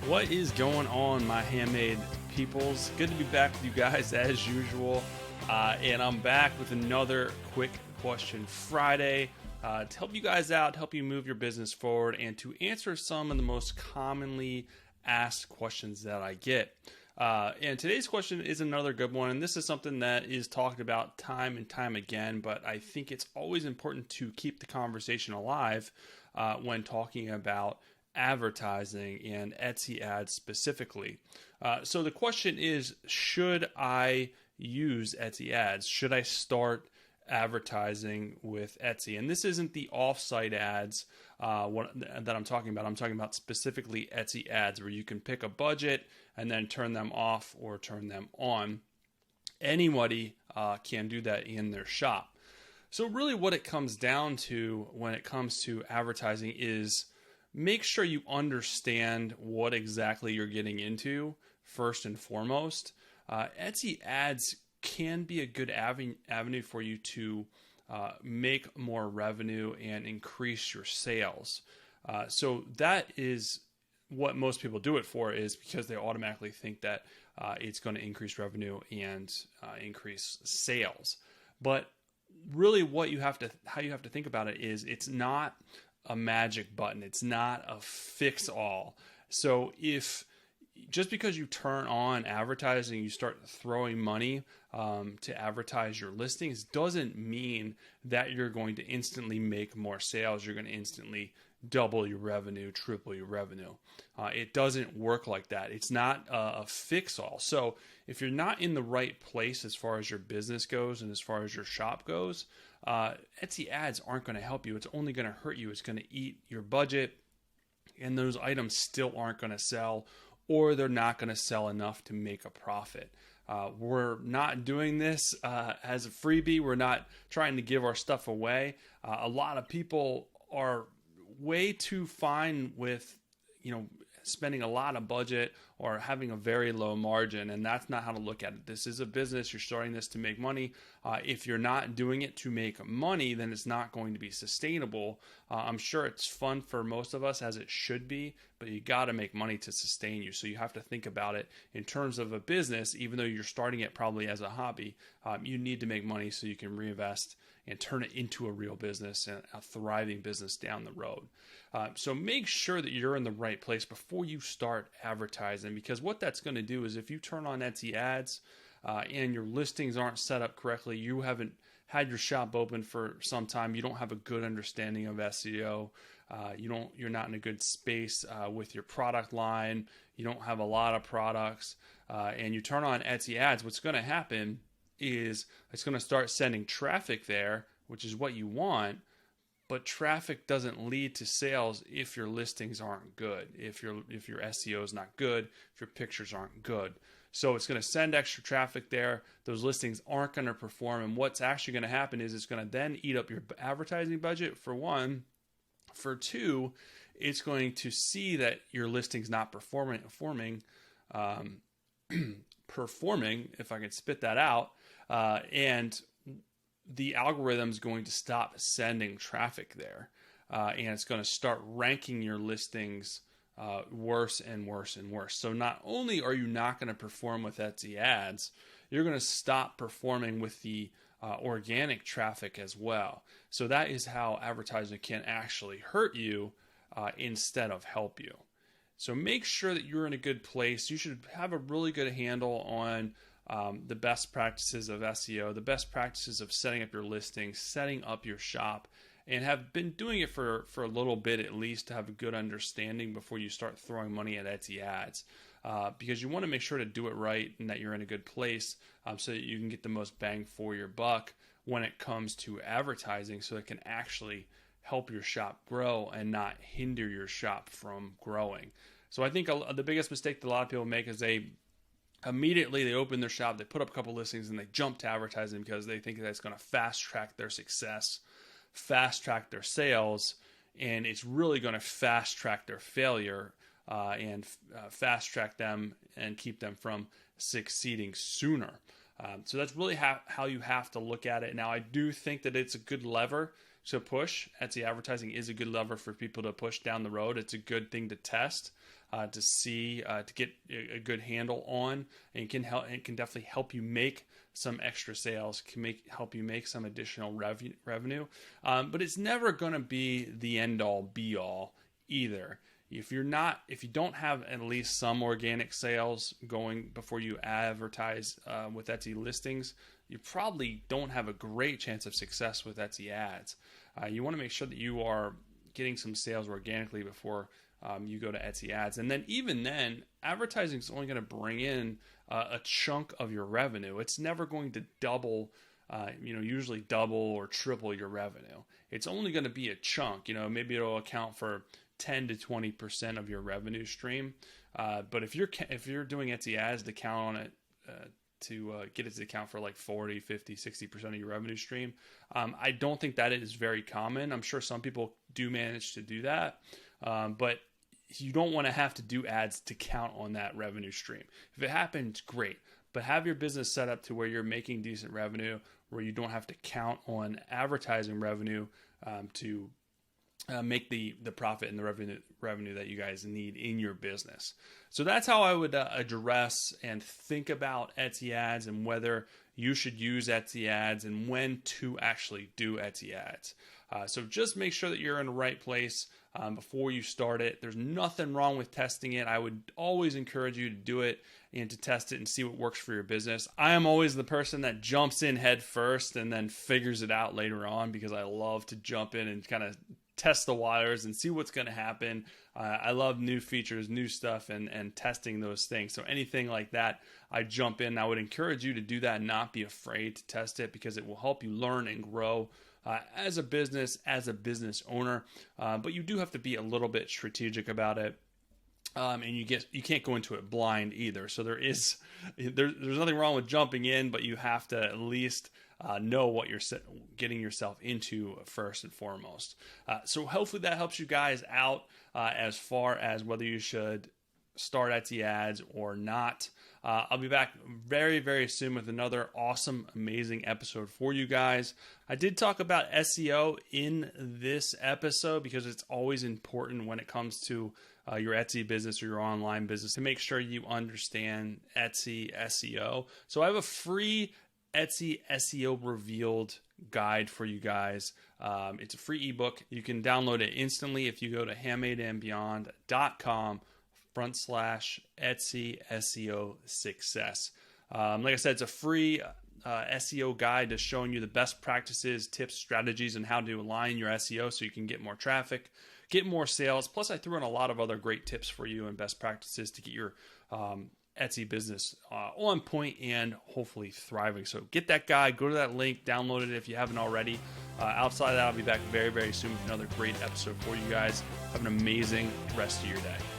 What is going on, my handmade peoples? Good to be back with you guys as usual. And I'm back with another quick question Friday to help you guys out, to help you move your business forward, and to answer some of the most commonly asked questions that I get. And today's question is another good one, and this is something that is talked about time and time again, but I think it's always important to keep the conversation alive when talking about advertising and Etsy ads specifically. So the question is, should I use Etsy ads? Should I start advertising with Etsy? And this isn't the offsite ads that I'm talking about. I'm talking about specifically Etsy ads where you can pick a budget and then turn them off or turn them on. Anybody can do that in their shop. So really what it comes down to when it comes to advertising is make sure you understand what exactly you're getting into first and foremost. Etsy ads can be a good avenue for you to make more revenue and increase your sales. So that is what most people do it for, is because they automatically think that it's going to increase revenue and increase sales. But really how you have to think about it is it's not a magic button. It's not a fix all. So if just because you turn on advertising, you start throwing money to advertise your listings, doesn't mean that you're going to instantly make more sales. You're going to instantly double your revenue, triple your revenue. It doesn't work like that. It's not a fix all. So if you're not in the right place as far as your business goes and as far as your shop goes, Etsy ads aren't going to help you. It's only going to hurt you. It's going to eat your budget, and those items still aren't going to sell, or they're not going to sell enough to make a profit. We're not doing this as a freebie. We're not trying to give our stuff away. A lot of people are way too fine with, spending a lot of budget or having a very low margin, and that's not how to look at it. This is a business. You're starting this to make money. If you're not doing it to make money, then it's not going to be sustainable. I'm sure it's fun for most of us, as it should be, but you got to make money to sustain you. So you have to think about it in terms of a business. Even though you're starting it probably as a hobby, you need to make money so you can reinvest and turn it into a real business and a thriving business down the road. So make sure that you're in the right place before you start advertising, because what that's going to do is if you turn on Etsy ads and your listings aren't set up correctly, you haven't had your shop open for some time, you don't have a good understanding of SEO, you're not in a good space with your product line, you don't have a lot of products, and you turn on Etsy ads, what's going to happen is it's going to start sending traffic there, which is what you want. But traffic doesn't lead to sales if your listings aren't good, if your SEO is not good, if your pictures aren't good. So it's going to send extra traffic there. Those listings aren't going to perform. And what's actually going to happen is it's going to then eat up your advertising budget, for one. For two, it's going to see that your listing's not performing, if I can spit that out, and the algorithm is going to stop sending traffic there, and it's going to start ranking your listings worse and worse and worse. So not only are you not going to perform with Etsy ads, you're going to stop performing with the organic traffic as well. So that is how advertising can actually hurt you instead of help you. So make sure that you're in a good place. You should have a really good handle on the best practices of SEO, the best practices of setting up your listings, setting up your shop, and have been doing it for a little bit at least to have a good understanding before you start throwing money at Etsy ads. Because you want to make sure to do it right and that you're in a good place so that you can get the most bang for your buck when it comes to advertising, so it can actually help your shop grow and not hinder your shop from growing. So I think the biggest mistake that a lot of people make is they open their shop, they put up a couple listings, and they jump to advertising because they think that's going to fast track their success, fast track their sales, and it's really going to fast track their failure and fast track them and keep them from succeeding sooner. So that's really how you have to look at it. Now, I do think that it's a good lever to push. Etsy advertising is a good lever for people to push down the road. It's a good thing to test, to see, to get a good handle on, and can help. It can definitely help you make some extra sales, can help you make some additional revenue. But it's never going to be the end all be all either. If you don't have at least some organic sales going before you advertise with Etsy listings, you probably don't have a great chance of success with Etsy ads. You want to make sure that you are getting some sales organically before you go to Etsy ads. And then even then, advertising is only going to bring in a chunk of your revenue. It's never going to double, usually double or triple your revenue. It's only going to be a chunk. Maybe it'll account for 10 to 20% of your revenue stream. But if you're doing Etsy ads to count on it, to get it to account for like 40, 50, 60% of your revenue stream, I don't think that is very common. I'm sure some people do manage to do that, but you don't want to have to do ads to count on that revenue stream. If it happens, great. But have your business set up to where you're making decent revenue, where you don't have to count on advertising revenue to make the profit and the revenue that you guys need in your business. So that's how I would address and think about Etsy ads, and whether you should use Etsy ads and when to actually do Etsy ads. So just make sure that you're in the right place before you start it. There's nothing wrong with testing it. I would always encourage you to do it and to test it and see what works for your business. I am always the person that jumps in head first and then figures it out later on, because I love to jump in and kind of test the waters and see what's going to happen. I love new features, new stuff, and testing those things. So anything like that, I jump in. I would encourage you to do that and not be afraid to test it, because it will help you learn and grow as a business owner. But you do have to be a little bit strategic about it. And you can't go into it blind either. So there's nothing wrong with jumping in, but you have to at least know what you're getting yourself into first and foremost. So hopefully that helps you guys out as far as whether you should start Etsy ads or not. I'll be back very, very soon with another awesome, amazing episode for you guys. I did talk about SEO in this episode because it's always important when it comes to your Etsy business or your online business to make sure you understand Etsy SEO. So I have a free Etsy SEO Revealed guide for you guys. It's a free ebook. You can download it instantly if you go to handmadeandbeyond.com/Etsy SEO success. Like I said, it's a free SEO guide to showing you the best practices, tips, strategies, and how to align your SEO so you can get more traffic, get more sales. Plus, I threw in a lot of other great tips for you and best practices to get your Etsy business on point and hopefully thriving. So get that guide, go to that link, download it if you haven't already. Outside of that, I'll be back very, very soon with another great episode for you guys. Have an amazing rest of your day.